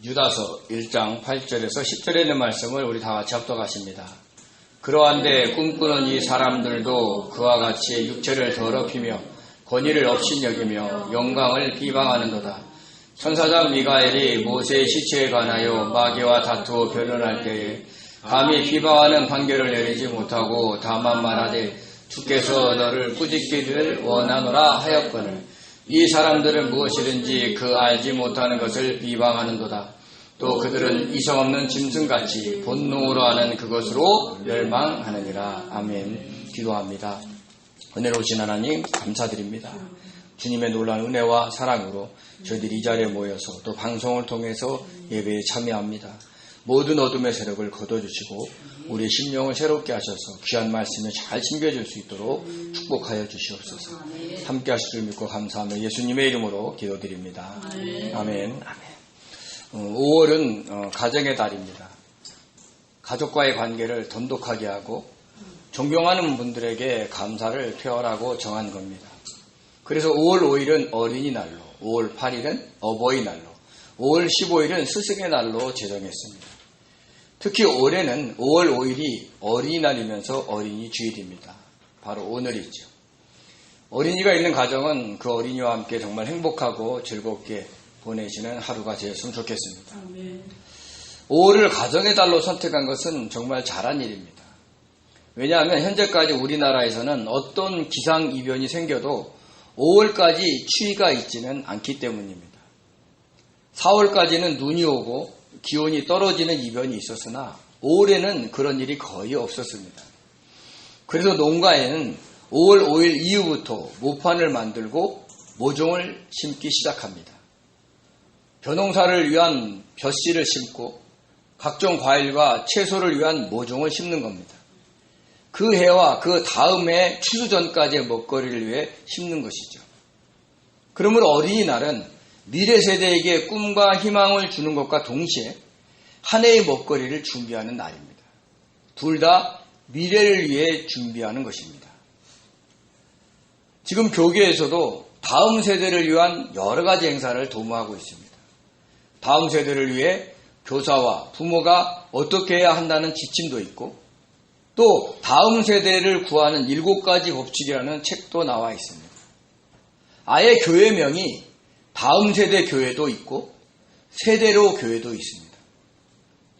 유다서 1장 8절에서 10절에 있는 말씀을 우리 다 같이 합독하십니다. 그러한데 꿈꾸는 이 사람들도 그와 같이 육체를 더럽히며 권위를 업신여기며 영광을 비방하는도다. 천사장 미가엘이 모세의 시체에 관하여 마귀와 다투어 변론할 때에 감히 비방하는 판결을 내리지 못하고 다만 말하되 주께서 너를 꾸짖기를 원하노라 하였거늘 이 사람들은 무엇이든지 그 알지 못하는 것을 비방하는도다. 또 그들은 이성없는 짐승같이 본능으로 하는 그것으로 멸망하느니라. 아멘. 기도합니다. 은혜로우신 하나님 감사드립니다. 주님의 놀라운 은혜와 사랑으로 저희들이 이 자리에 모여서 또 방송을 통해서 예배에 참여합니다. 모든 어둠의 세력을 거둬주시고 우리의 심령을 새롭게 하셔서 귀한 말씀에 잘 심겨질 수 있도록 축복하여 주시옵소서. 함께 하실 줄 믿고 감사하며 예수님의 이름으로 기도드립니다. 아멘. 5월은 가정의 달입니다. 가족과의 관계를 돈독하게 하고 존경하는 분들에게 감사를 표현하고 정한 겁니다. 그래서 5월 5일은 어린이날로, 5월 8일은 어버이날로, 5월 15일은 스승의 날로 제정했습니다. 특히 올해는 5월 5일이 어린이날이면서 어린이 주일입니다. 바로 오늘이죠. 어린이가 있는 가정은 그 어린이와 함께 정말 행복하고 즐겁게 보내시는 하루가 되었으면 좋겠습니다. 5월을 가정의 달로 선택한 것은 정말 잘한 일입니다. 왜냐하면 현재까지 우리나라에서는 어떤 기상이변이 생겨도 5월까지 추위가 있지는 않기 때문입니다. 4월까지는 눈이 오고 기온이 떨어지는 이변이 있었으나 5월에는 그런 일이 거의 없었습니다. 그래서 농가에는 5월 5일 이후부터 모판을 만들고 모종을 심기 시작합니다. 벼농사를 위한 벼씨를 심고 각종 과일과 채소를 위한 모종을 심는 겁니다. 그 해와 그 다음 해 추수 전까지의 먹거리를 위해 심는 것이죠. 그러므로 어린이날은 미래 세대에게 꿈과 희망을 주는 것과 동시에 한 해의 먹거리를 준비하는 날입니다. 둘 다 미래를 위해 준비하는 것입니다. 지금 교계에서도 다음 세대를 위한 여러 가지 행사를 도모하고 있습니다. 다음 세대를 위해 교사와 부모가 어떻게 해야 한다는 지침도 있고 또 다음 세대를 구하는 7가지 법칙이라는 책도 나와 있습니다. 아예 교회명이 다음 세대 교회도 있고 세대로 교회도 있습니다.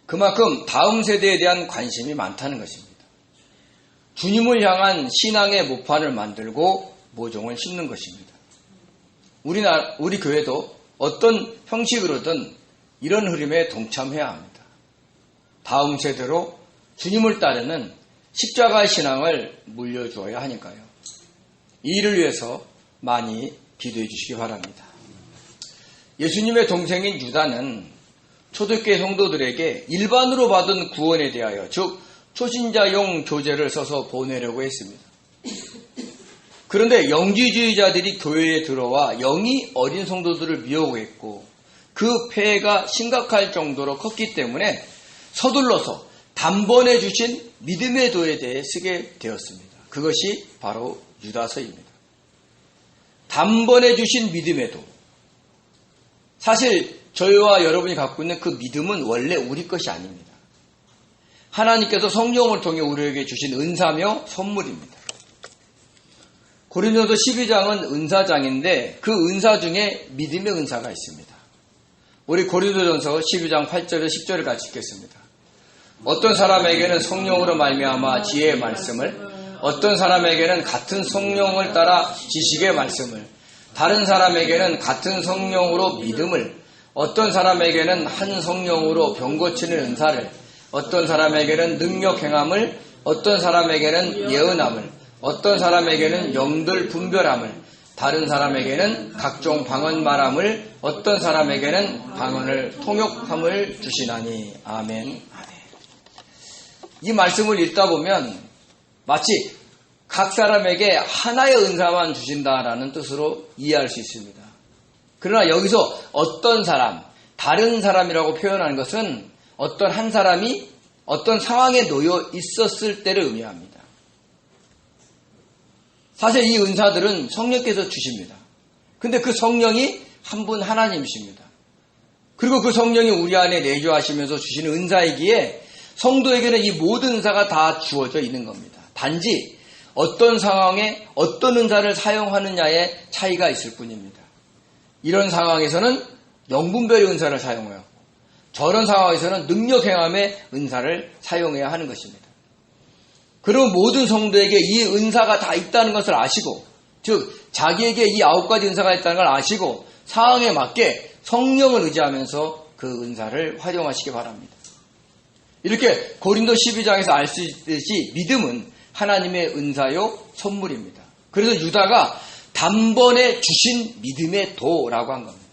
그만큼 다음 세대에 대한 관심이 많다는 것입니다. 주님을 향한 신앙의 모판을 만들고 모종을 심는 것입니다. 우리 교회도 어떤 형식으로든 이런 흐름에 동참해야 합니다. 다음 세대로 주님을 따르는 십자가의 신앙을 물려주어야 하니까요. 이 일을 위해서 많이 기도해 주시기 바랍니다. 예수님의 동생인 유다는 초대교회 성도들에게 일반으로 받은 구원에 대하여 즉 초신자용 교재를 써서 보내려고 했습니다. 그런데 영지주의자들이 교회에 들어와 영이 어린 성도들을 미워했고 그 폐해가 심각할 정도로 컸기 때문에 서둘러서 단번에 주신 믿음의 도에 대해 쓰게 되었습니다. 그것이 바로 유다서입니다. 단번에 주신 믿음의 도. 사실 저희와 여러분이 갖고 있는 그 믿음은 원래 우리 것이 아닙니다. 하나님께서 성령을 통해 우리에게 주신 은사며 선물입니다. 고린도서 12장은 은사장인데 그 은사 중에 믿음의 은사가 있습니다. 우리 고린도전서 12장 8절에 10절을 같이 읽겠습니다. 어떤 사람에게는 성령으로 말미암아 지혜의 말씀을, 어떤 사람에게는 같은 성령을 따라 지식의 말씀을, 다른 사람에게는 같은 성령으로 믿음을, 어떤 사람에게는 한 성령으로 병 고치는 은사를, 어떤 사람에게는 능력 행함을, 어떤 사람에게는 예언함을, 어떤 사람에게는 영들 분별함을, 다른 사람에게는 각종 방언 말함을, 어떤 사람에게는 방언을 통역함을 주시나니. 아멘. 이 말씀을 읽다 보면 마치 각 사람에게 하나의 은사만 주신다라는 뜻으로 이해할 수 있습니다. 그러나 여기서 어떤 사람, 다른 사람이라고 표현하는 것은 어떤 한 사람이 어떤 상황에 놓여 있었을 때를 의미합니다. 사실 이 은사들은 성령께서 주십니다. 근데 그 성령이 한 분 하나님이십니다. 그리고 그 성령이 우리 안에 내주하시면서 주시는 은사이기에 성도에게는 이 모든 은사가 다 주어져 있는 겁니다. 단지 어떤 상황에 어떤 은사를 사용하느냐에 차이가 있을 뿐입니다. 이런 상황에서는 영분별의 은사를 사용해요. 저런 상황에서는 능력 행함의 은사를 사용해야 하는 것입니다. 그럼 모든 성도에게 이 은사가 다 있다는 것을 아시고, 즉 자기에게 이 9가지 은사가 있다는 걸 아시고 상황에 맞게 성령을 의지하면서 그 은사를 활용하시기 바랍니다. 이렇게 고린도 12장에서 알 수 있듯이 믿음은 하나님의 은사요 선물입니다. 그래서 유다가 단번에 주신 믿음의 도라고 한 겁니다.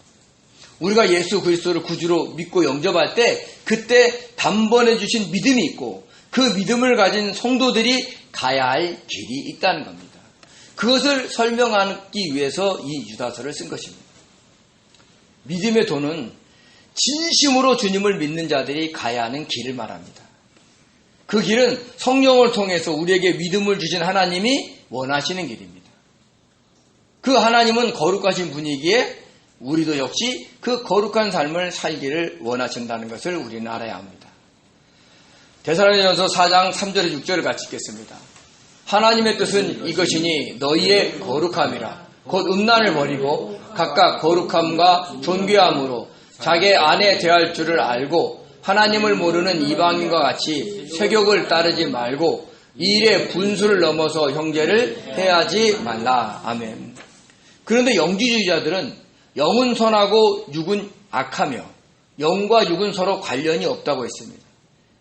우리가 예수 그리스도를 구주로 믿고 영접할 때 그때 단번에 주신 믿음이 있고 그 믿음을 가진 성도들이 가야 할 길이 있다는 겁니다. 그것을 설명하기 위해서 이 유다서를 쓴 것입니다. 믿음의 도는 진심으로 주님을 믿는 자들이 가야 하는 길을 말합니다. 그 길은 성령을 통해서 우리에게 믿음을 주신 하나님이 원하시는 길입니다. 그 하나님은 거룩하신 분이기에 우리도 역시 그 거룩한 삶을 살기를 원하신다는 것을 우리는 알아야 합니다. 데살로니가전서 4장 3절에 6절을 같이 읽겠습니다. 하나님의 뜻은 이것이니 너희의 거룩함이라. 곧 음란을 버리고 각각 거룩함과 존귀함으로 자기 안에 대할 줄을 알고 하나님을 모르는 이방인과 같이 세욕을 따르지 말고 이 일에 분수를 넘어서 형제를 해하지 말라. 아멘. 그런데 영지주의자들은 영은 선하고 육은 악하며 영과 육은 서로 관련이 없다고 했습니다.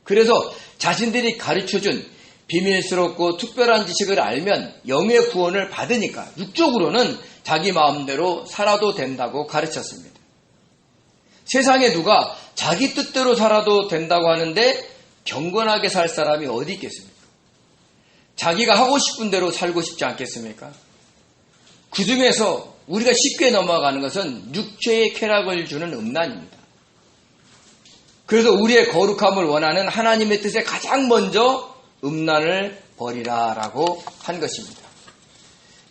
그래서 자신들이 가르쳐준 비밀스럽고 특별한 지식을 알면 영의 구원을 받으니까 육적으로는 자기 마음대로 살아도 된다고 가르쳤습니다. 세상에 누가 자기 뜻대로 살아도 된다고 하는데 경건하게 살 사람이 어디 있겠습니까? 자기가 하고 싶은 대로 살고 싶지 않겠습니까? 그 중에서 우리가 쉽게 넘어가는 것은 육체의 쾌락을 주는 음란입니다. 그래서 우리의 거룩함을 원하는 하나님의 뜻에 가장 먼저 음란을 버리라라고 한 것입니다.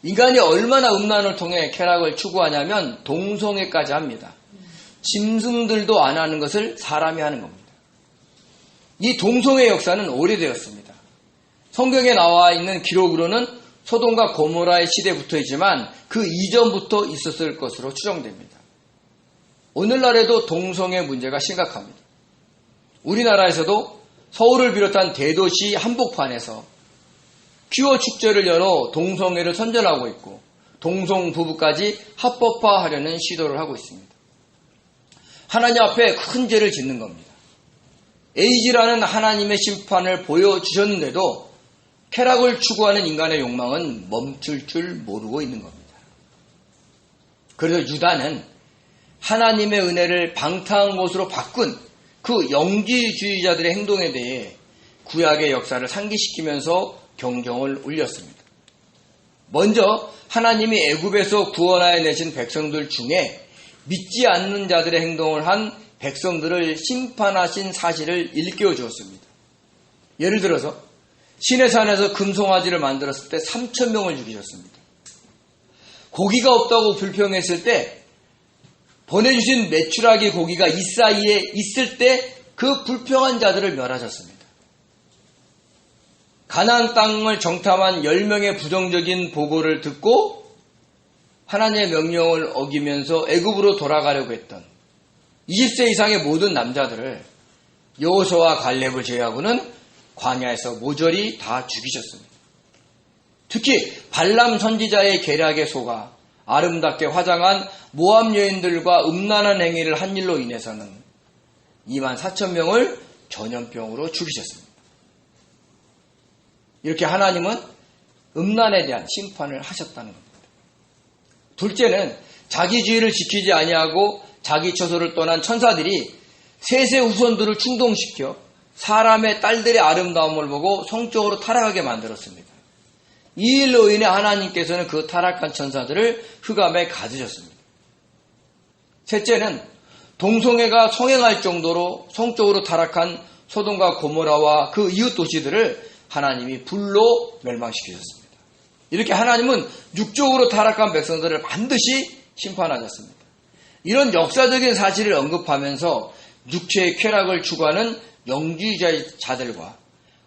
인간이 얼마나 음란을 통해 쾌락을 추구하냐면 동성애까지 합니다. 짐승들도 안 하는 것을 사람이 하는 겁니다. 이 동성애 역사는 오래되었습니다. 성경에 나와 있는 기록으로는 소돔과 고모라의 시대부터이지만 그 이전부터 있었을 것으로 추정됩니다. 오늘날에도 동성애 문제가 심각합니다. 우리나라에서도 서울을 비롯한 대도시 한복판에서 퀴어 축제를 열어 동성애를 선전하고 있고 동성 부부까지 합법화하려는 시도를 하고 있습니다. 하나님 앞에 큰 죄를 짓는 겁니다. 에이즈라는 하나님의 심판을 보여주셨는데도 쾌락을 추구하는 인간의 욕망은 멈출 줄 모르고 있는 겁니다. 그래서 유다는 하나님의 은혜를 방탕한 것으로 바꾼 그 영지주의자들의 행동에 대해 구약의 역사를 상기시키면서 경종을 울렸습니다. 먼저 하나님이 애굽에서 구원하여 내신 백성들 중에 믿지 않는 자들의 행동을 한 백성들을 심판하신 사실을 일깨워 주었습니다. 예를 들어서 시내산에서 금송아지를 만들었을 때 3,000명을 죽이셨습니다. 고기가 없다고 불평했을 때 보내주신 메추라기 고기가 이 사이에 있을 때 그 불평한 자들을 멸하셨습니다. 가나안 땅을 정탐한 10명의 부정적인 보고를 듣고 하나님의 명령을 어기면서 애굽으로 돌아가려고 했던 20세 이상의 모든 남자들을 여호수아와 갈렙을 제외하고는 광야에서 모조리 다 죽이셨습니다. 특히 발람 선지자의 계략에 속아 아름답게 화장한 모압 여인들과 음란한 행위를 한 일로 인해서는 24,000명을 전염병으로 죽이셨습니다. 이렇게 하나님은 음란에 대한 심판을 하셨다는 겁니다. 둘째는 자기주의를 지키지 아니하고 자기 처소를 떠난 천사들이 셋의 후손들을 충동시켜 사람의 딸들의 아름다움을 보고 성적으로 타락하게 만들었습니다. 이 일로 인해 하나님께서는 그 타락한 천사들을 흑암에 가두셨습니다. 셋째는 동성애가 성행할 정도로 성적으로 타락한 소돔과 고모라와 그 이웃 도시들을 하나님이 불로 멸망시키셨습니다. 이렇게 하나님은 육적으로 타락한 백성들을 반드시 심판하셨습니다. 역사적인 사실을 언급하면서 육체의 쾌락을 추구하는 영주의자들과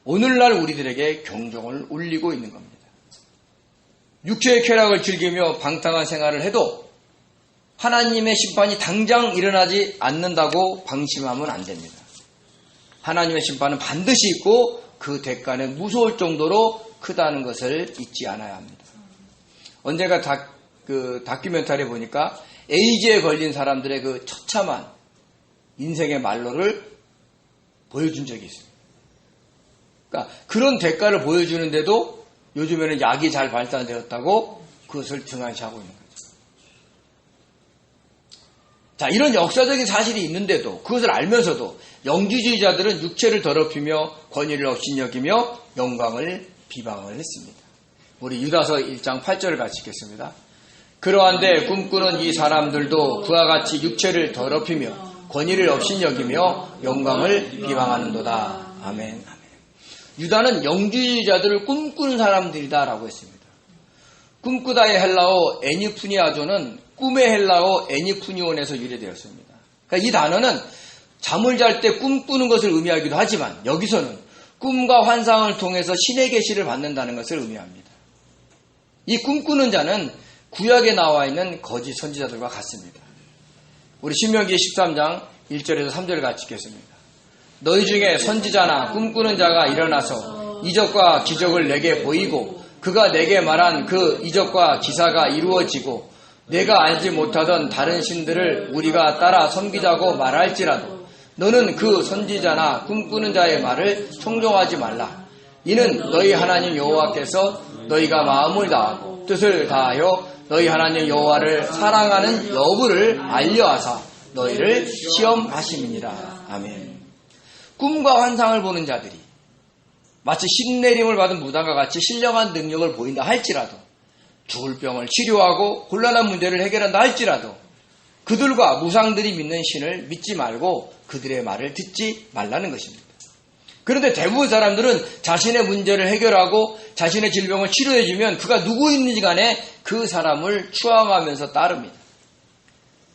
오늘날 우리들에게 경종을 울리고 있는 겁니다. 육체의 쾌락을 즐기며 방탕한 생활을 해도 하나님의 심판이 당장 일어나지 않는다고 방심하면 안 됩니다. 하나님의 심판은 반드시 있고 그 대가는 무서울 정도로 크다는 것을 잊지 않아야 합니다. 언젠가 다큐멘터리 보니까 에이즈에 걸린 사람들의 그 처참한 인생의 말로를 보여준 적이 있습니다. 그러니까 그런 대가를 보여주는데도 요즘에는 약이 잘 발달되었다고 그것을 등한시하고 있는 거죠. 자, 이런 역사적인 사실이 있는데도 그것을 알면서도 영주주의자들은 육체를 더럽히며 권위를 없이 여기며 영광을 비방을 했습니다. 우리 유다서 1장 8절을 같이 읽겠습니다. 그러한데 꿈꾸는 이 사람들도 그와 같이 육체를 더럽히며 권위를 없이 여기며 영광을 비방하는도다. 아멘. 유다는 영주주의자들을 꿈꾸는 사람들이다라고 했습니다. 꿈꾸다의 헬라어 에니푸니아조는 꿈의 헬라어 에니푸니온에서 유래되었습니다. 그러니까 이 단어는 잠을 잘 때 꿈꾸는 것을 의미하기도 하지만 여기서는 꿈과 환상을 통해서 신의 계시를 받는다는 것을 의미합니다. 이 꿈꾸는 자는 구약에 나와 있는 거짓 선지자들과 같습니다. 우리 신명기 13장 1절에서 3절 같이 읽겠습니다. 너희 중에 선지자나 꿈꾸는 자가 일어나서 이적과 기적을 내게 보이고 그가 내게 말한 그 이적과 기사가 이루어지고 내가 알지 못하던 다른 신들을 우리가 따라 섬기자고 말할지라도 너는 그 선지자나 꿈꾸는 자의 말을 청종하지 말라. 이는 너희 하나님 여호와께서 너희가 마음을 다하고 뜻을 다하여 너희 하나님 여호와를 사랑하는 여부를 알려하사 너희를 시험하심이니라. 아멘. 꿈과 환상을 보는 자들이 마치 신내림을 받은 무당과 같이 신령한 능력을 보인다 할지라도 죽을 병을 치료하고 곤란한 문제를 해결한다 할지라도 그들과 무상들이 믿는 신을 믿지 말고 그들의 말을 듣지 말라는 것입니다. 그런데 대부분 사람들은 자신의 문제를 해결하고 자신의 질병을 치료해주면 그가 누구인지 간에 그 사람을 추앙하면서 따릅니다.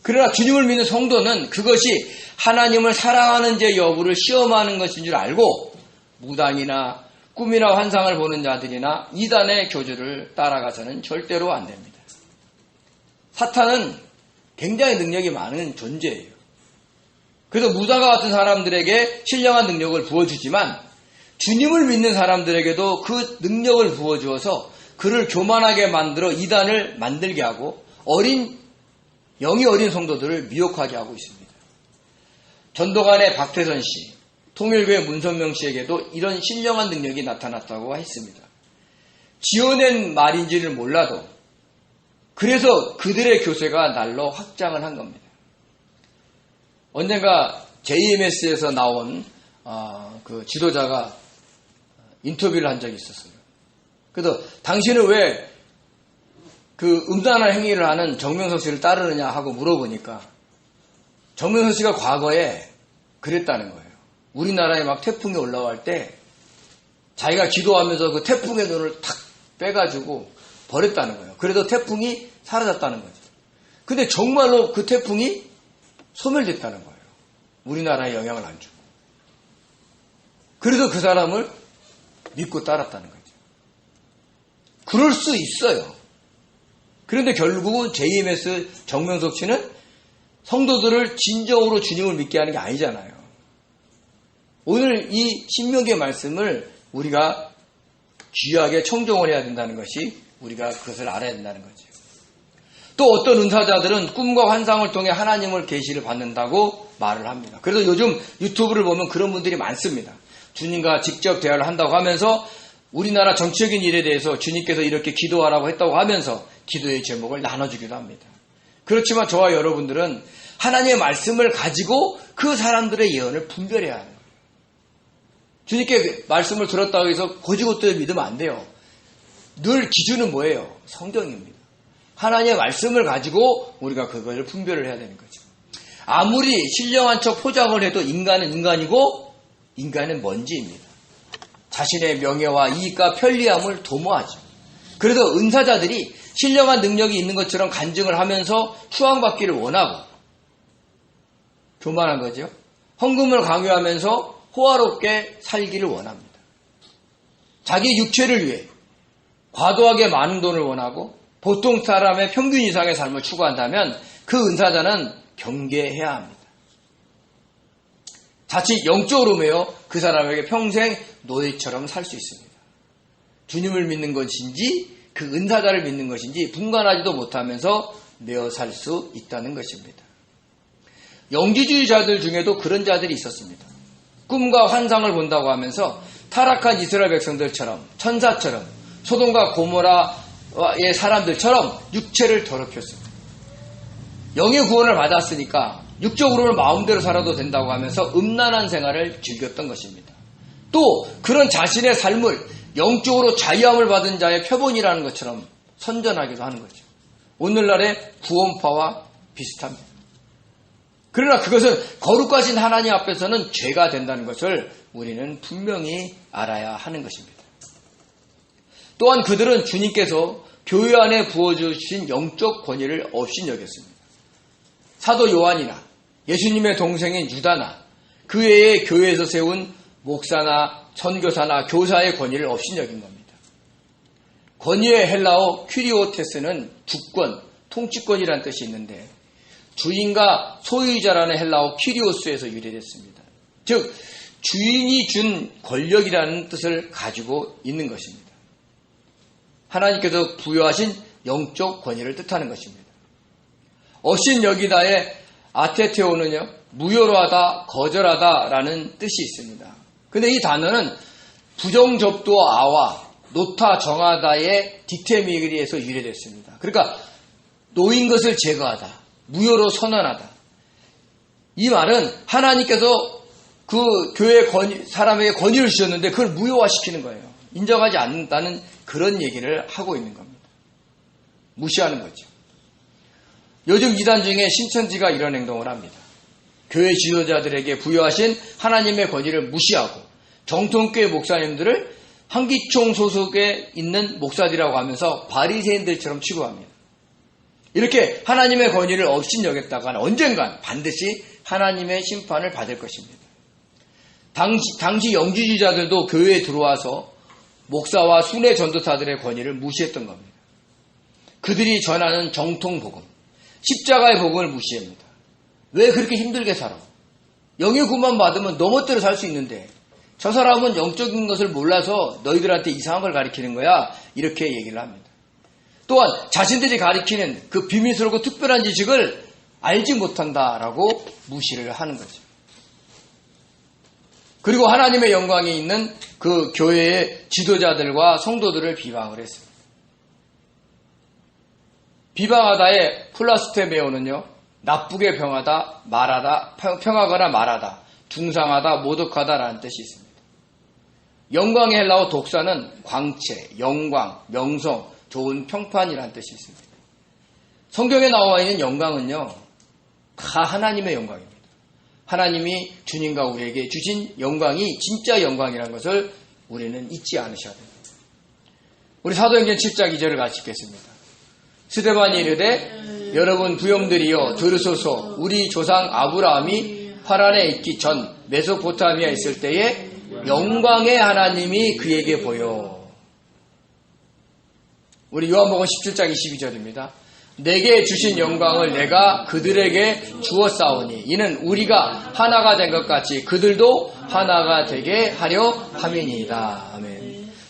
그러나 주님을 믿는 성도는 그것이 하나님을 사랑하는지 여부를 시험하는 것인 줄 알고 무당이나 꿈이나 환상을 보는 자들이나 이단의 교주를 따라가서는 절대로 안 됩니다. 사탄은 굉장히 능력이 많은 존재예요. 그래서 무당과 같은 사람들에게 신령한 능력을 부어주지만 주님을 믿는 사람들에게도 그 능력을 부어주어서 그를 교만하게 만들어 이단을 만들게 하고 영이 어린 성도들을 미혹하게 하고 있습니다. 전도관의 박태선 씨, 통일교회 문선명 씨에게도 이런 신령한 능력이 나타났다고 했습니다. 지어낸 말인지를 몰라도 그래서 그들의 교세가 날로 확장을 한 겁니다. 언젠가 JMS에서 나온 그 지도자가 인터뷰를 한 적이 있었어요. 그래서 당신은 왜 그 음란한 행위를 하는 정명석 씨를 따르느냐 하고 물어보니까 정명석 씨가 과거에 그랬다는 거예요. 우리나라에 막 태풍이 올라갈 때 자기가 기도하면서 그 태풍의 눈을 탁 빼가지고 버렸다는 거예요. 그래서 태풍이 사라졌다는 거죠. 근데 정말로 그 태풍이 소멸됐다는 거예요. 우리나라에 영향을 안 주고. 그래서 그 사람을 믿고 따랐다는 거죠. 그럴 수 있어요. 그런데 결국은 JMS 정명석 씨는 성도들을 진정으로 주님을 믿게 하는 게 아니잖아요. 오늘 이 신명기의 말씀을 우리가 귀하게 청종을 해야 된다는 것이 우리가 그것을 알아야 된다는 거죠. 또 어떤 은사자들은 꿈과 환상을 통해 하나님을 계시를 받는다고 말을 합니다. 그래서 요즘 유튜브를 보면 그런 분들이 많습니다. 주님과 직접 대화를 한다고 하면서 우리나라 정치적인 일에 대해서 주님께서 이렇게 기도하라고 했다고 하면서 기도의 제목을 나눠주기도 합니다. 그렇지만 저와 여러분들은 하나님의 말씀을 가지고 그 사람들의 예언을 분별해야 하는 거예요. 주님께 말씀을 들었다고 해서 거지것들을 믿으면 안 돼요. 늘 기준은 뭐예요? 성경입니다. 하나님의 말씀을 가지고 우리가 그걸 분별을 해야 되는 거죠. 아무리 신령한 척 포장을 해도 인간은 인간이고 인간은 먼지입니다. 자신의 명예와 이익과 편리함을 도모하죠. 그래서 은사자들이 신령한 능력이 있는 것처럼 간증을 하면서 추앙받기를 원하고 교만한 거죠. 헌금을 강요하면서 호화롭게 살기를 원합니다. 자기 육체를 위해 과도하게 많은 돈을 원하고 보통 사람의 평균 이상의 삶을 추구한다면 그 은사자는 경계해야 합니다. 자칫 영적으로 매여 그 사람에게 평생 노예처럼 살 수 있습니다. 주님을 믿는 것인지 그 은사자를 믿는 것인지 분간하지도 못하면서 매어 살 수 있다는 것입니다. 영지주의자들 중에도 그런 자들이 있었습니다. 꿈과 환상을 본다고 하면서 타락한 이스라엘 백성들처럼 천사처럼 소돔과 고모라의 사람들처럼 육체를 더럽혔습니다. 영의 구원을 받았으니까 육적으로는 마음대로 살아도 된다고 하면서 음란한 생활을 즐겼던 것입니다. 또 그런 자신의 삶을 영적으로 자유함을 받은 자의 표본이라는 것처럼 선전하기도 하는 거죠. 오늘날의 구원파와 비슷합니다. 그러나 그것은 거룩하신 하나님 앞에서는 죄가 된다는 것을 우리는 분명히 알아야 하는 것입니다. 또한 그들은 주님께서 교회 안에 부어주신 영적 권위를 업신여겼습니다. 사도 요한이나 예수님의 동생인 유다나 그 외에 교회에서 세운 목사나 선교사나 교사의 권위를 업신여긴 겁니다. 권위의 헬라어 퀴리오테스는 주권, 통치권이라는 뜻이 있는데 주인과 소유자라는 헬라어 퀴리오스에서 유래됐습니다. 즉 주인이 준 권력이라는 뜻을 가지고 있는 것입니다. 하나님께서 부여하신 영적 권위를 뜻하는 것입니다. 업신여기다의 아테테오는요, 무효로 하다, 거절하다라는 뜻이 있습니다. 근데 이 단어는 부정접두어 아와 노타 정하다의 디테미리에서 유래됐습니다. 그러니까 놓인 것을 제거하다, 무효로 선언하다. 이 말은 하나님께서 그 교회 사람에게 권위를 주셨는데 그걸 무효화시키는 거예요. 인정하지 않는다는 그런 얘기를 하고 있는 겁니다. 무시하는 거죠. 요즘 이단 중에 신천지가 이런 행동을 합니다. 교회 지도자들에게 부여하신 하나님의 권위를 무시하고 정통교회 목사님들을 한기총 소속에 있는 목사들이라고 하면서 바리새인들처럼 취급합니다. 이렇게 하나님의 권위를 업신여겼다가는 언젠간 반드시 하나님의 심판을 받을 것입니다. 당시 영지주의자들도 교회에 들어와서 목사와 순회 전도사들의 권위를 무시했던 겁니다. 그들이 전하는 정통 복음, 십자가의 복음을 무시합니다. 왜 그렇게 힘들게 살아? 영의 구만 받으면 너 멋대로 살 수 있는데 저 사람은 영적인 것을 몰라서 너희들한테 이상한 걸 가르치는 거야. 이렇게 얘기를 합니다. 또한 자신들이 가르치는 그 비밀스럽고 특별한 지식을 알지 못한다라고 무시를 하는 거죠. 그리고 하나님의 영광이 있는 그 교회의 지도자들과 성도들을 비방을 했습니다. 비방하다의 플라스테메오는요, 나쁘게 평하다, 말하다, 평하거나 말하다, 중상하다, 모독하다라는 뜻이 있습니다. 영광의 헬라어 독사는 광채, 영광, 명성, 좋은 평판이라는 뜻이 있습니다. 성경에 나와 있는 영광은요, 다 하나님의 영광입니다. 하나님이 주님과 우리에게 주신 영광이 진짜 영광이라는 것을 우리는 잊지 않으셔야 됩니다. 우리 사도행전 7장 2절을 같이 읽겠습니다. 스데반이 이르되 여러분 부형들이여 들으소서. 우리 조상 아브라함이 하란에 있기 전 메소포타미아에 있을 때에 영광의 하나님이 그에게 보여. 우리 요한복음 17장 22절입니다. 내게 주신 영광을 내가 그들에게 주었사오니 이는 우리가 하나가 된 것 같이 그들도 하나가 되게 하려 함이니이다. 아멘.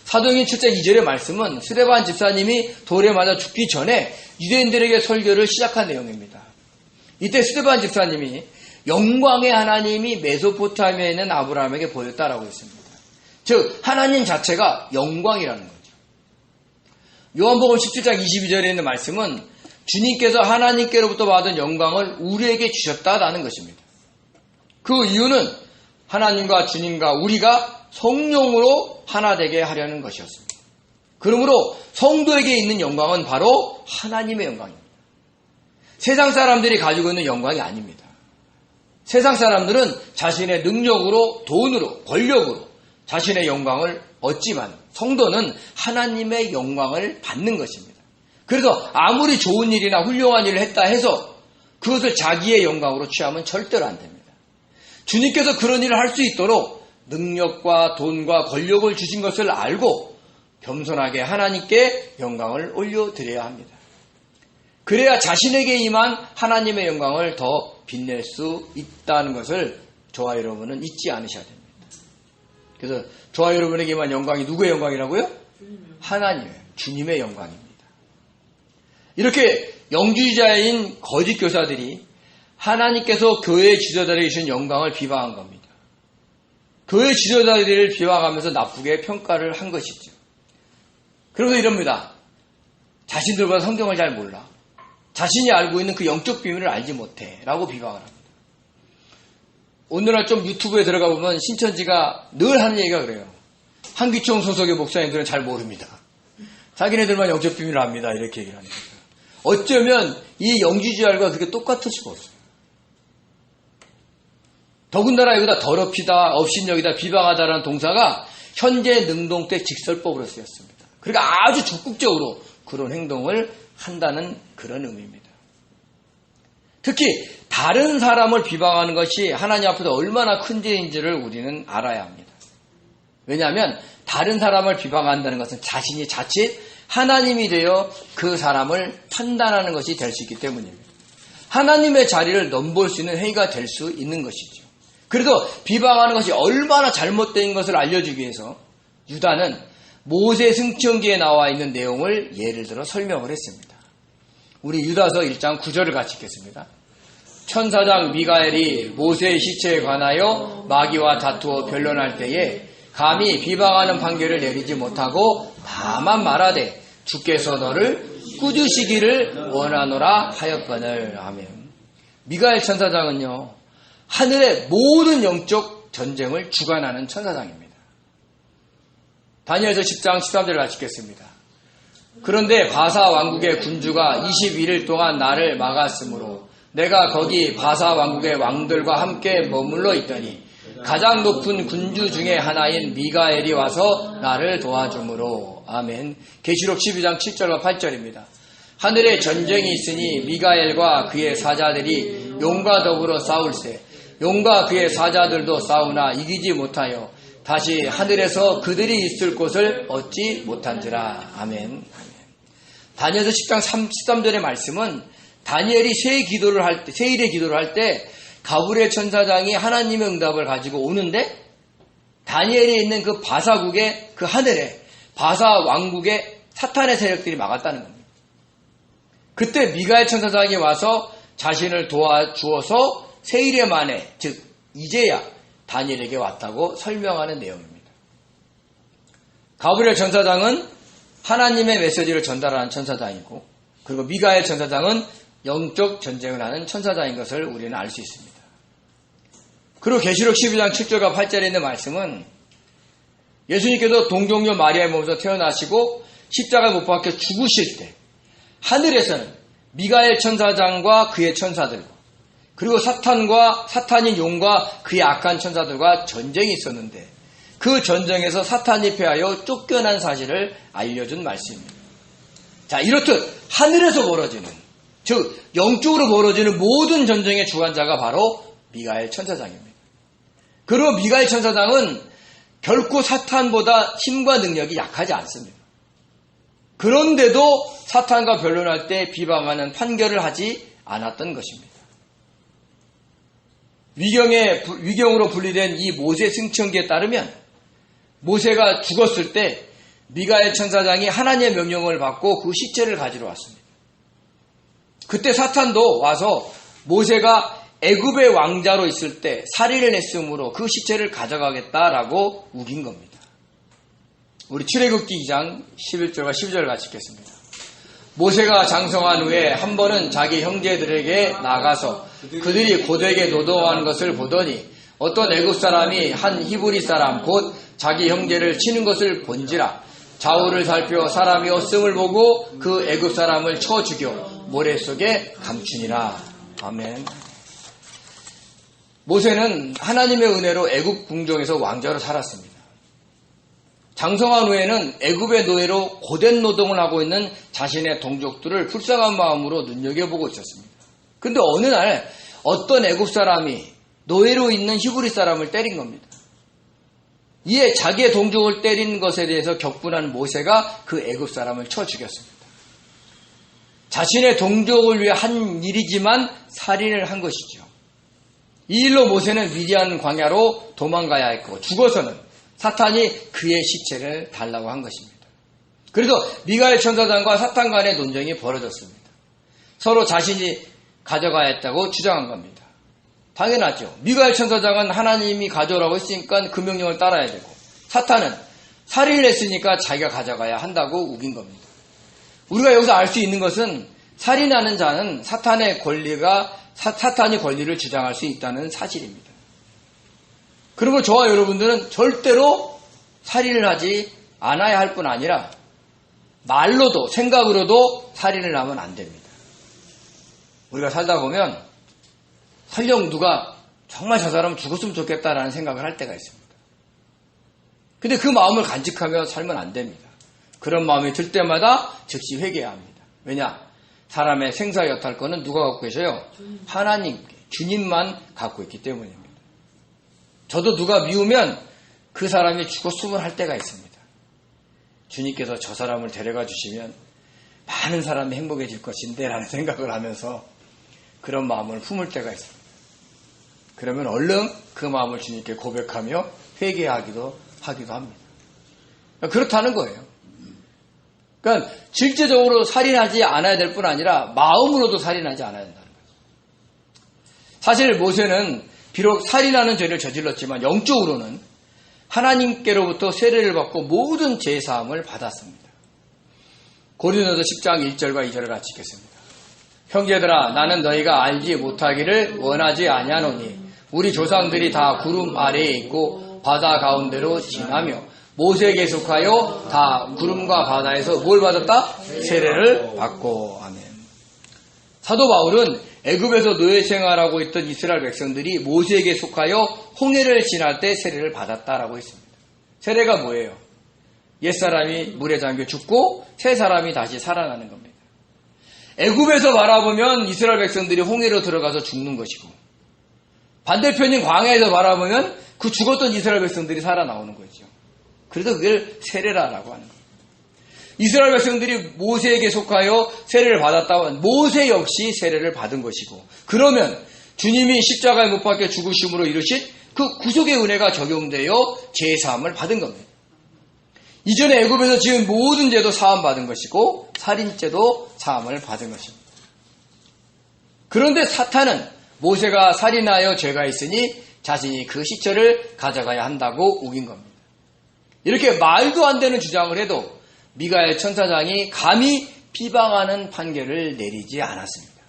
사도행전 7장 2절의 말씀은 스데반 집사님이 돌에 맞아 죽기 전에 유대인들에게 설교를 시작한 내용입니다. 이때 스데반 집사님이 영광의 하나님이 메소포타미아에 있는 아브라함에게 보였다라고 했습니다. 즉 하나님 자체가 영광이라는 거죠. 요한복음 17장 22절에 있는 말씀은 주님께서 하나님께로부터 받은 영광을 우리에게 주셨다라는 것입니다. 그 이유는 하나님과 주님과 우리가 성령으로 하나 되게 하려는 것이었습니다. 그러므로 성도에게 있는 영광은 바로 하나님의 영광입니다. 세상 사람들이 가지고 있는 영광이 아닙니다. 세상 사람들은 자신의 능력으로, 돈으로, 권력으로 자신의 영광을 얻지만 성도는 하나님의 영광을 받는 것입니다. 그래서 아무리 좋은 일이나 훌륭한 일을 했다 해서 그것을 자기의 영광으로 취하면 절대로 안 됩니다. 주님께서 그런 일을 할 수 있도록 능력과 돈과 권력을 주신 것을 알고 겸손하게 하나님께 영광을 올려드려야 합니다. 그래야 자신에게 임한 하나님의 영광을 더 빛낼 수 있다는 것을 저와 여러분은 잊지 않으셔야 됩니다. 그래서 저와 여러분에게 임한 영광이 누구의 영광이라고요? 하나님의, 주님의 영광입니다. 이렇게 영주의자인 거짓 교사들이 하나님께서 교회의 지도자들에게 주신 영광을 비방한 겁니다. 교회 지도자들을 비방하면서 나쁘게 평가를 한 것이죠. 그러면서 이럽니다. 자신들보다 성경을 잘 몰라. 자신이 알고 있는 그 영적 비밀을 알지 못해. 라고 비방을 합니다. 오늘날 좀 유튜브에 들어가 보면 신천지가 늘 하는 얘기가 그래요. 한기총 소속의 목사님들은 잘 모릅니다. 자기네들만 영적 비밀을 압니다. 이렇게 얘기를 하는 거죠. 어쩌면 이 영주주의알과 그게 똑같을 수가 없어요. 더군다나 여기다 더럽히다, 업신여기다, 비방하다라는 동사가 현재 능동 때 직설법으로 쓰였습니다. 그러니까 아주 적극적으로 그런 행동을 한다는 그런 의미입니다. 특히 다른 사람을 비방하는 것이 하나님 앞에서 얼마나 큰 죄인지를 우리는 알아야 합니다. 왜냐하면 다른 사람을 비방한다는 것은 자신이 자칫 하나님이 되어 그 사람을 판단하는 것이 될 수 있기 때문입니다. 하나님의 자리를 넘볼 수 있는 행위가 될 수 있는 것이죠. 그래서 비방하는 것이 얼마나 잘못된 것을 알려주기 위해서 유다는 모세 승천기에 나와 있는 내용을 예를 들어 설명을 했습니다. 우리 유다서 1장 9절을 같이 읽겠습니다. 천사장 미가엘이 모세의 시체에 관하여 마귀와 다투어 변론할 때에 감히 비방하는 판결을 내리지 못하고 다만 말하되 주께서 너를 꾸짖으시기를 원하노라 하였거늘. 아멘. 미가엘 천사장은요, 하늘의 모든 영적 전쟁을 주관하는 천사장입니다. 다니엘서 10장 13절을 같이 읽겠습니다. 그런데 바사 왕국의 군주가 21일 동안 나를 막았으므로 내가 거기 바사 왕국의 왕들과 함께 머물러 있더니 가장 높은 군주 중에 하나인 미가엘이 와서 나를 도와주므로. 아멘. 계시록 12장 7절과 8절입니다. 하늘에 전쟁이 있으니 미가엘과 그의 사자들이 용과 더불어 싸울세. 용과 그의 사자들도 싸우나 이기지 못하여 다시 하늘에서 그들이 있을 곳을 얻지 못한지라. 아멘. 다니엘서 10장 13절의 말씀은 다니엘이 세 일의 기도를 할 때 가브리엘 천사장이 하나님의 응답을 가지고 오는데 다니엘이 있는 그 바사국의 그 하늘에 바사 왕국의 사탄의 세력들이 막았다는 겁니다. 그때 미가엘 천사장이 와서 자신을 도와주어서 세 일의 만에, 즉 이제야 다니엘에게 왔다고 설명하는 내용입니다. 가브리엘 천사장은 하나님의 메시지를 전달하는 천사장이고, 그리고 미가엘 천사장은 영적 전쟁을 하는 천사장인 것을 우리는 알 수 있습니다. 그리고 계시록 12장 7절과 8절에 있는 말씀은 예수님께서 동정녀 마리아의 몸에서 태어나시고 십자가에 못 박혀 죽으실 때 하늘에서는 미가엘 천사장과 그의 천사들과 그리고 사탄인 용과 그의 악한 천사들과 전쟁이 있었는데 그 전쟁에서 사탄이 패하여 쫓겨난 사실을 알려준 말씀입니다. 자, 이렇듯 하늘에서 벌어지는, 즉 영적으로 벌어지는 모든 전쟁의 주관자가 바로 미가엘 천사장입니다. 그리고 미가엘 천사장은 결코 사탄보다 힘과 능력이 약하지 않습니다. 그런데도 사탄과 변론할 때 비방하는 판결을 하지 않았던 것입니다. 위경으로 분리된 이 모세 승천기에 따르면 모세가 죽었을 때 미가엘 천사장이 하나님의 명령을 받고 그 시체를 가지러 왔습니다. 그때 사탄도 와서 모세가 애굽의 왕자로 있을 때 살인을 했으므로 그 시체를 가져가겠다라고 우긴 겁니다. 우리 출애굽기 2장 11절과 12절을 같이 읽겠습니다. 모세가 장성한 후에 한 번은 자기 형제들에게 나가서 그들이 고되게 노동하는 것을 보더니 어떤 애굽 사람이 한 히브리 사람 곧 자기 형제를 치는 것을 본지라 좌우를 살펴 사람이 없음을 보고 그 애굽 사람을 쳐 죽여 모래 속에 감추니라. 아멘. 모세는 하나님의 은혜로 애굽 궁정에서 왕자로 살았습니다. 장성한 후에는 애굽의 노예로 고된 노동을 하고 있는 자신의 동족들을 불쌍한 마음으로 눈여겨보고 있었습니다. 그런데 어느 날 어떤 애굽 사람이 노예로 있는 히브리 사람을 때린 겁니다. 이에 자기의 동족을 때린 것에 대해서 격분한 모세가 그 애굽 사람을 쳐 죽였습니다. 자신의 동족을 위해 한 일이지만 살인을 한 것이죠. 이 일로 모세는 미디안 광야로 도망가야 했고 죽어서는 사탄이 그의 시체를 달라고 한 것입니다. 그래서 미가엘 천사장과 사탄 간의 논쟁이 벌어졌습니다. 서로 자신이 가져가야 했다고 주장한 겁니다. 당연하죠. 미가엘 천사장은 하나님이 가져오라고 했으니까 그 명령을 따라야 되고, 사탄은 살인을 했으니까 자기가 가져가야 한다고 우긴 겁니다. 우리가 여기서 알 수 있는 것은 살인하는 자는 사탄이 권리를 주장할 수 있다는 사실입니다. 그러므로 저와 여러분들은 절대로 살인을 하지 않아야 할 뿐 아니라 말로도 생각으로도 살인을 하면 안 됩니다. 우리가 살다 보면 설령 누가 정말 저 사람은 죽었으면 좋겠다라는 생각을 할 때가 있습니다. 근데 그 마음을 간직하며 살면 안 됩니다. 그런 마음이 들 때마다 즉시 회개해야 합니다. 왜냐? 사람의 생사 여탈권은 누가 갖고 계셔요? 하나님께, 주님만 갖고 있기 때문입니다. 저도 누가 미우면 그 사람이 죽었으면 할 때가 있습니다. 주님께서 저 사람을 데려가 주시면 많은 사람이 행복해질 것인데 라는 생각을 하면서 그런 마음을 품을 때가 있습니다. 그러면 얼른 그 마음을 주님께 고백하며 회개하기도 합니다. 그렇다는 거예요. 그러니까 실제적으로 살인하지 않아야 될 뿐 아니라 마음으로도 살인하지 않아야 된다는 거예요. 사실 모세는 비록 살인하는 죄를 저질렀지만 영적으로는 하나님께로부터 세례를 받고 모든 죄사함을 받았습니다. 고린도서 10장 1절과 2절을 같이 읽겠습니다. 형제들아, 나는 너희가 알지 못하기를 원하지 아니하노니 우리 조상들이 다 구름 아래에 있고 바다 가운데로 지나며 모세에게 속하여 다 구름과 바다에서 뭘 받았다? 세례를 받고. 아멘. 사도 바울은 애굽에서 노예 생활하고 있던 이스라엘 백성들이 모세에게 속하여 홍해를 지날 때 세례를 받았다라고 했습니다. 세례가 뭐예요? 옛사람이 물에 잠겨 죽고 새 사람이 다시 살아나는 겁니다. 애굽에서 바라보면 이스라엘 백성들이 홍해로 들어가서 죽는 것이고, 반대편인 광야에서 바라보면 그 죽었던 이스라엘 백성들이 살아나오는 거죠. 그래서 그걸 세례라고 하는 거예요. 이스라엘 백성들이 모세에게 속하여 세례를 받았다면 모세 역시 세례를 받은 것이고, 그러면 주님이 십자가에 못 박혀 죽으심으로 이루신 그 구속의 은혜가 적용되어 죄사함을 받은 겁니다. 이전에 애굽에서 지은 모든 죄도 사함 받은 것이고 살인죄도 사함을 받은 것입니다. 그런데 사탄은 모세가 살인하여 죄가 있으니 자신이 그 시체를 가져가야 한다고 우긴 겁니다. 이렇게 말도 안 되는 주장을 해도 미가엘 천사장이 감히 비방하는 판결을 내리지 않았습니다.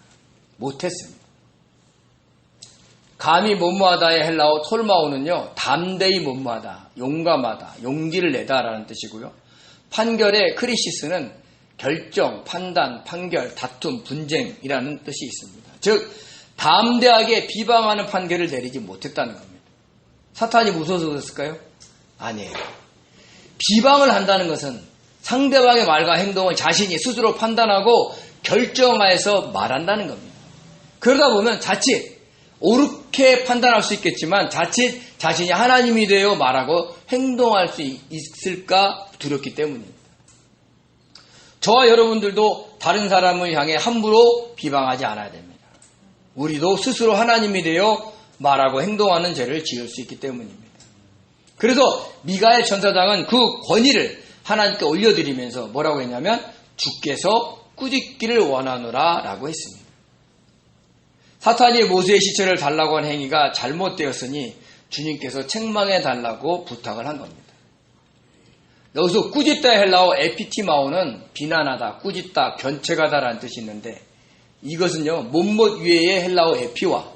못했습니다. 감히 못마다의 헬라어 톨마오는요, 담대히 못마다, 용감하다, 용기를 내다라는 뜻이고요. 판결의 크리시스는 결정, 판단, 판결, 다툼, 분쟁이라는 뜻이 있습니다. 즉 담대하게 비방하는 판결을 내리지 못했다는 겁니다. 사탄이 무서워서 그랬을까요? 아니에요. 비방을 한다는 것은 상대방의 말과 행동을 자신이 스스로 판단하고 결정하여서 말한다는 겁니다. 그러다 보면 자칫 옳게 판단할 수 있겠지만 자칫 자신이 하나님이 되어 말하고 행동할 수 있을까 두렵기 때문입니다. 저와 여러분들도 다른 사람을 향해 함부로 비방하지 않아야 됩니다. 우리도 스스로 하나님이 되어 말하고 행동하는 죄를 지을 수 있기 때문입니다. 그래서 미가엘 천사장은 그 권위를 하나님께 올려드리면서 뭐라고 했냐면 주께서 꾸짖기를 원하노라 라고 했습니다. 사탄이 모세의 시체를 달라고 한 행위가 잘못되었으니 주님께서 책망해 달라고 부탁을 한 겁니다. 여기서 꾸짖다의 헬라어 에피티마오는 비난하다, 꾸짖다, 견책하다라는 뜻이 있는데 이것은요 못못 위에의 헬라어 에피와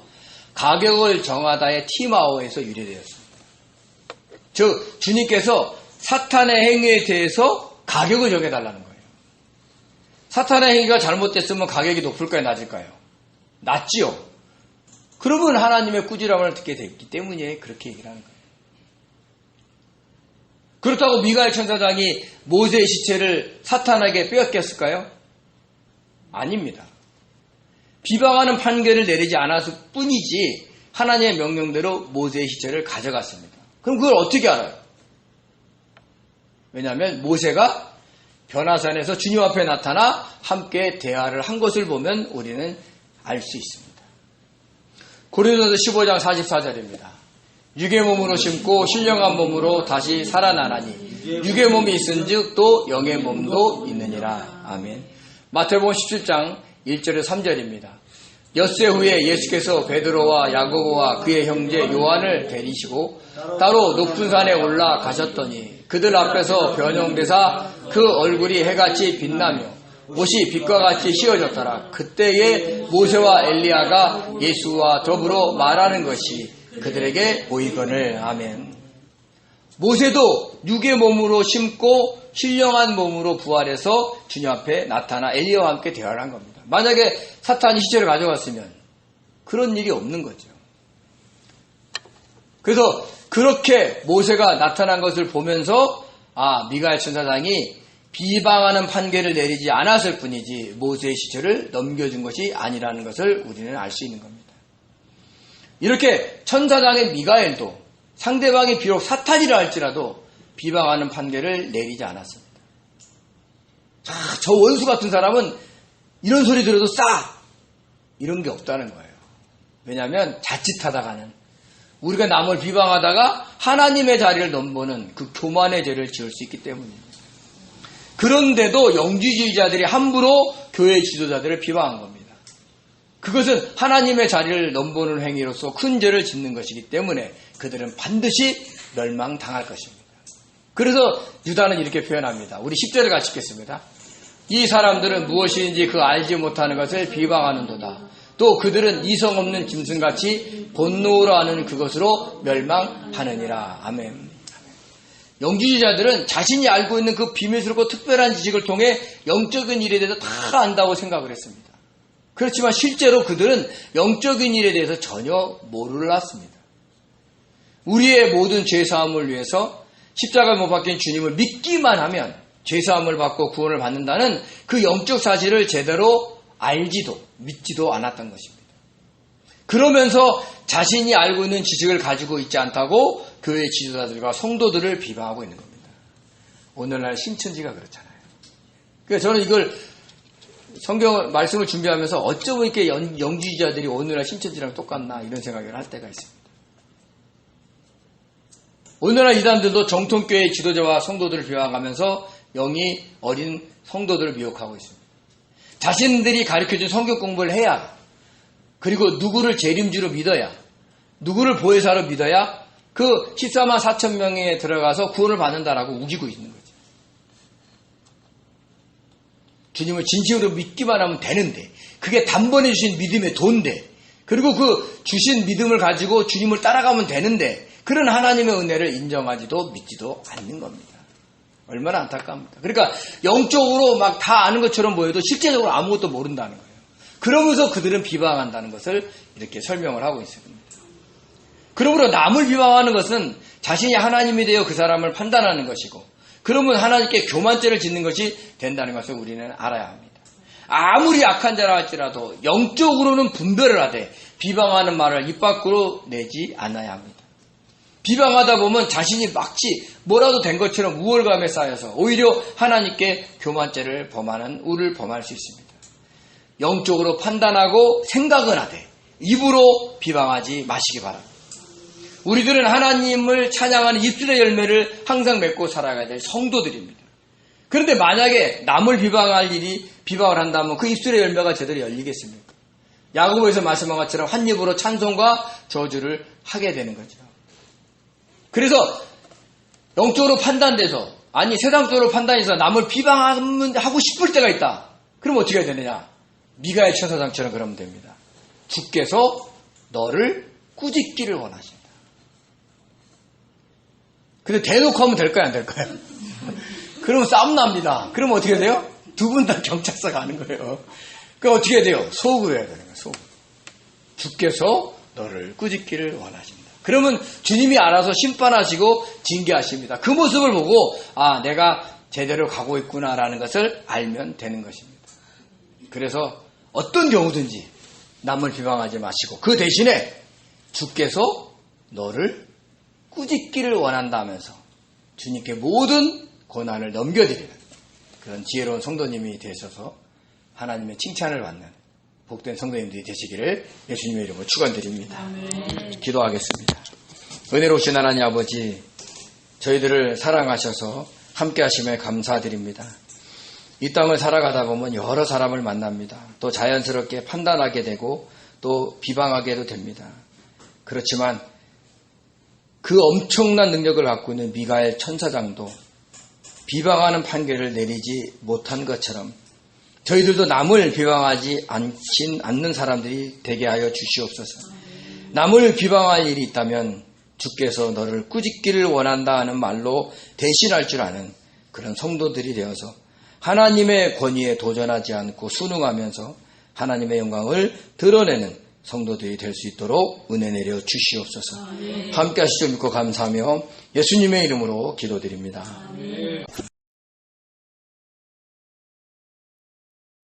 가격을 정하다의 티마오에서 유래되었습니다. 즉 주님께서 사탄의 행위에 대해서 가격을 정해달라는 거예요. 사탄의 행위가 잘못됐으면 가격이 높을까요, 낮을까요? 낮지요. 그러면 하나님의 꾸지람을 듣게 됐기 때문에 그렇게 얘기를 하는 거예요. 그렇다고 미가엘 천사장이 모세의 시체를 사탄에게 빼앗겼을까요? 아닙니다. 비방하는 판결을 내리지 않았을 뿐이지 하나님의 명령대로 모세의 시체를 가져갔습니다. 그럼 그걸 어떻게 알아요? 왜냐하면 모세가 변화산에서 주님 앞에 나타나 함께 대화를 한 것을 보면 우리는 알 수 있습니다. 고린도서 15장 44절입니다. 육의 몸으로 심고 신령한 몸으로 다시 살아나나니 육의 몸이 있은즉 또 영의 몸도 있느니라. 아멘. 마태복음 17장 1절에서 3절입니다. 엿새 후에 예수께서 베드로와 야고보와 그의 형제 요한을 데리시고 따로 높은 산에 올라가셨더니 그들 앞에서 변형되사 그 얼굴이 해같이 빛나며 옷이 빛과 같이 씌어졌더라. 그때에 모세와 엘리야가 예수와 더불어 말하는 것이 그들에게 보이거늘. 아멘. 모세도 육의 몸으로 심고 신령한 몸으로 부활해서 주님 앞에 나타나 엘리야와 함께 대화를 한 겁니다. 만약에 사탄이 시체를 가져갔으면 그런 일이 없는 거죠. 그래서 그렇게 모세가 나타난 것을 보면서 미가엘 천사장이 비방하는 판결을 내리지 않았을 뿐이지 모세의 시체를 넘겨준 것이 아니라는 것을 우리는 알 수 있는 겁니다. 이렇게 천사장의 미가엘도 상대방이 비록 사탄이라 할지라도 비방하는 판결을 내리지 않았습니다. 저 원수 같은 사람은 이런 소리 들어도 이런 게 없다는 거예요. 왜냐하면 자칫하다가는 우리가 남을 비방하다가 하나님의 자리를 넘보는 그 교만의 죄를 지을 수 있기 때문입니다. 그런데도 영지주의자들이 함부로 교회 지도자들을 비방한 겁니다. 그것은 하나님의 자리를 넘보는 행위로서 큰 죄를 짓는 것이기 때문에 그들은 반드시 멸망당할 것입니다. 그래서 유다는 이렇게 표현합니다. 우리 10절을 같이 읽겠습니다. 이 사람들은 무엇인지 그 알지 못하는 것을 비방하는도다. 또 그들은 이성 없는 짐승같이 본노로 하는 그것으로 멸망하느니라. 아멘. 영지주의자들은 자신이 알고 있는 그 비밀스럽고 특별한 지식을 통해 영적인 일에 대해서 다 안다고 생각을 했습니다. 그렇지만 실제로 그들은 영적인 일에 대해서 전혀 몰랐습니다. 우리의 모든 죄사함을 위해서 십자가에 못 박힌 주님을 믿기만 하면 죄사함을 받고 구원을 받는다는 그 영적 사실을 제대로 알지도 믿지도 않았던 것입니다. 그러면서 자신이 알고 있는 지식을 가지고 있지 않다고 교회 지도자들과 성도들을 비방하고 있는 겁니다. 오늘날 신천지가 그렇잖아요. 그러니까 저는 이걸 성경 말씀을 준비하면서 어쩌면 이렇게 영지주의자들이 오늘날 신천지랑 똑같나 이런 생각을 할 때가 있습니다. 오늘날 이단들도 정통교회 지도자와 성도들을 비방하면서 영이 어린 성도들을 미혹하고 있습니다. 자신들이 가르쳐준 성경 공부를 해야, 그리고 누구를 재림주로 믿어야, 누구를 보혜사로 믿어야 그 14만 4천 명에 들어가서 구원을 받는다라고 우기고 있는 거죠. 주님을 진심으로 믿기만 하면 되는데, 그게 단번에 주신 믿음의 돈인데, 그리고 그 주신 믿음을 가지고 주님을 따라가면 되는데, 그런 하나님의 은혜를 인정하지도 믿지도 않는 겁니다. 얼마나 안타까웁니까? 그러니까 영적으로 막 다 아는 것처럼 보여도 실제적으로 아무것도 모른다는 거예요. 그러면서 그들은 비방한다는 것을 이렇게 설명을 하고 있습니다. 그러므로 남을 비방하는 것은 자신이 하나님이 되어 그 사람을 판단하는 것이고, 그러면 하나님께 교만죄를 짓는 것이 된다는 것을 우리는 알아야 합니다. 아무리 악한 자라 할지라도 영적으로는 분별을 하되 비방하는 말을 입 밖으로 내지 않아야 합니다. 비방하다 보면 자신이 마치 뭐라도 된 것처럼 우월감에 쌓여서 오히려 하나님께 교만죄를 범하는 우를 범할 수 있습니다. 영적으로 판단하고 생각을 하되 입으로 비방하지 마시기 바랍니다. 우리들은 하나님을 찬양하는 입술의 열매를 항상 맺고 살아가야 될 성도들입니다. 그런데 만약에 남을 비방할 일이 비방을 한다면 그 입술의 열매가 제대로 열리겠습니까? 야고보에서 말씀한 것처럼 한 입으로 찬송과 저주를 하게 되는 거죠. 그래서 영적으로 판단돼서, 아니 세상적으로 판단해서 남을 비방하고 싶을 때가 있다. 그럼 어떻게 해야 되느냐? 미가엘 천사장처럼 그러면 됩니다. 주께서 너를 꾸짖기를 원하신다. 근데 대놓고 하면 될까요? 안 될까요? 그러면 싸움 납니다. 그러면 어떻게 돼요? 두 분 다 경찰서 가는 거예요. 그럼 어떻게 해야 돼요? 속으로 해야 되는 거예요. 속으로. 주께서 너를 꾸짖기를 원하신다. 그러면 주님이 알아서 심판하시고 징계하십니다. 그 모습을 보고 내가 제대로 가고 있구나라는 것을 알면 되는 것입니다. 그래서 어떤 경우든지 남을 비방하지 마시고 그 대신에 주께서 너를 꾸짖기를 원한다면서 주님께 모든 고난을 넘겨드리는 그런 지혜로운 성도님이 되셔서 하나님의 칭찬을 받는 복된 성도님들이 되시기를 예수님의 이름으로 축원드립니다. 아멘. 기도하겠습니다. 은혜로우신 하나님 아버지, 저희들을 사랑하셔서 함께 하심에 감사드립니다. 이 땅을 살아가다 보면 여러 사람을 만납니다. 또 자연스럽게 판단하게 되고 또 비방하게도 됩니다. 그렇지만 그 엄청난 능력을 갖고 있는 미가엘 천사장도 비방하는 판결을 내리지 못한 것처럼 저희들도 남을 비방하지 않는 사람들이 되게 하여 주시옵소서. 남을 비방할 일이 있다면 주께서 너를 꾸짖기를 원한다 하는 말로 대신할 줄 아는 그런 성도들이 되어서 하나님의 권위에 도전하지 않고 순응하면서 하나님의 영광을 드러내는 성도들이 될 수 있도록 은혜 내려 주시옵소서. 함께 하시죠 믿고 감사하며 예수님의 이름으로 기도드립니다.